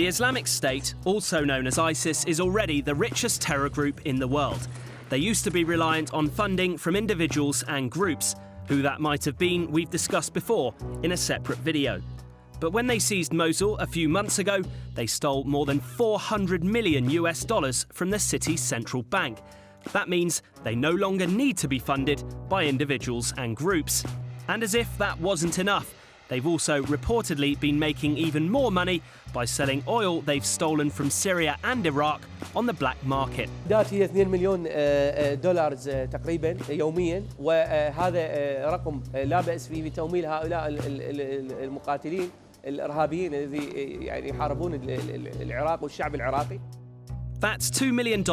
The Islamic State, also known as ISIS, is already the richest terror group in the world. They used to be reliant on funding from individuals and groups. Who that might have been, we've discussed before in a separate video. But when they seized Mosul a few months ago, they stole more than $400 million from the city's central bank. That means they no longer need to be funded by individuals and groups. And as if that wasn't enough, they've also reportedly been making even more money by selling oil they've stolen from Syria and Iraq on the black market. دات هي 2 مليون دولار تقريبا يوميا، وهذا رقم لا بأس فيه بتمويل هؤلاء المقاتلين الإرهابيين الذي يعني يحاربون العراق والشعب العراقي. That's $2 million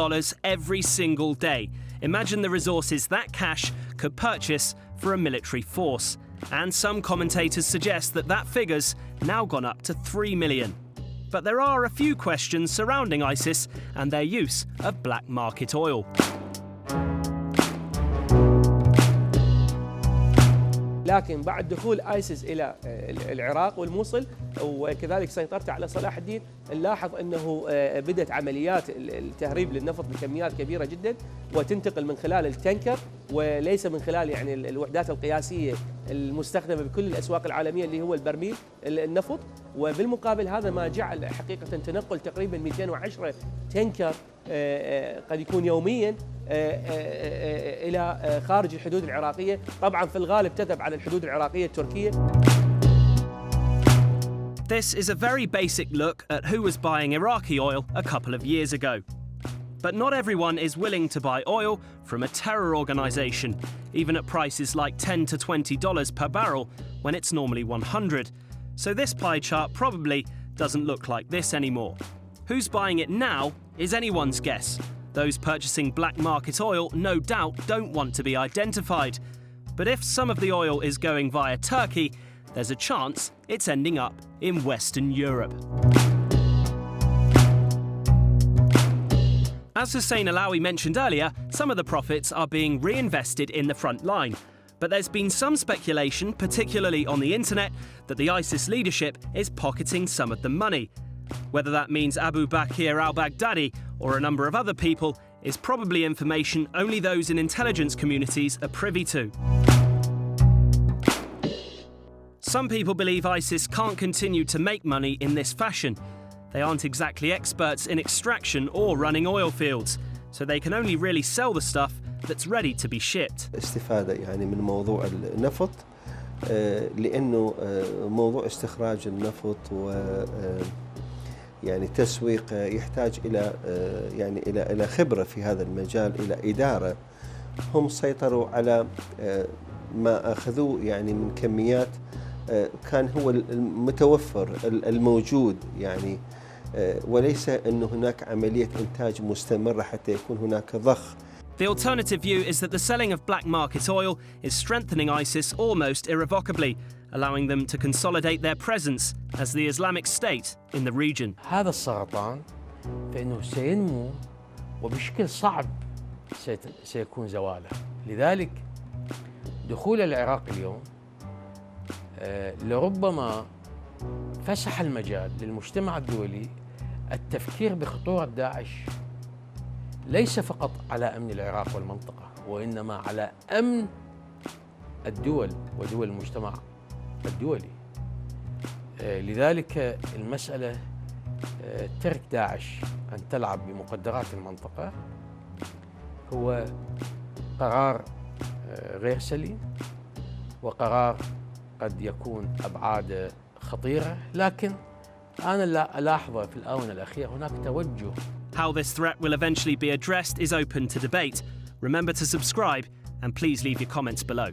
every single day. Imagine the resources that cash could purchase for a military force. And some commentators suggest that that figure's now gone up to 3 million. But there are a few questions surrounding ISIS and their use of black market oil. لكن بعد دخول آيسيس إلى العراق والموصل وكذلك سيطرته على صلاح الدين، نلاحظ أنه بدأت عمليات التهريب للنفط بكميات كبيرة جدا، وتنتقل من خلال التنكر وليس من خلال يعني الوحدات القياسية المستخدمة بكل الأسواق العالمية اللي هو البرميل النفط. وبالمقابل هذا ما جعل حقيقة تنقل تقريبا 210 تنكر قد يكون يوميا إلى خارج الحدود العراقية، طبعا في الغالب تذهب على الحدود العراقية التركية. This is a very basic look at who was buying Iraqi oil a couple of years ago. But not everyone is willing to buy oil from a terror organisation, even at prices like $10 to $20 per barrel when it's normally 100. So this pie chart probably doesn't look like this anymore. Who's buying it now is anyone's guess. Those purchasing black market oil no doubt don't want to be identified. But if some of the oil is going via Turkey, there's a chance it's ending up in Western Europe. As Hussein Alawi mentioned earlier, some of the profits are being reinvested in the front line. But there's been some speculation, particularly on the internet, that the ISIS leadership is pocketing some of the money. Whether that means Abu Bakr al-Baghdadi or a number of other people is probably information only those in intelligence communities are privy to. Some people believe ISIS can't continue to make money in this fashion. They aren't exactly experts in extraction or running oil fields, so they can only really sell the stuff that's ready to be shipped. استفادة يعني من موضوع النفط لأنه موضوع استخراج النفط و يعني تسويق يحتاج إلى يعني إلى خبرة في هذا المجال، إلى إدارة. هم سيطروا على ما أخذوه يعني من كميات كان هو المتوفر الموجود يعني، وليس أنه هناك عملية إنتاج مستمرة حتى يكون هناك ضخ. The alternative view is that the selling of black market oil is strengthening ISIS almost irrevocably, allowing them to consolidate their presence as the Islamic State in the region. هذا السرطان فإنه سينمو وبشكل صعب سيكون زواله. لذلك دخول العراق اليوم لربما فسح المجال للمجتمع الدولي التفكير بخطورة داعش ليس فقط على أمن العراق والمنطقة، وإنما على أمن الدول ودول المجتمع الدولي. لذلك المسألة ترك داعش أن تلعب بمقدرات المنطقة هو قرار غير سليم، وقرار قد يكون أبعاده خطيرة، لكن أنا لا ألاحظه في الآونة الأخيرة هناك توجه. How this threat will eventually be addressed is open to debate. Remember to subscribe and please leave your comments below.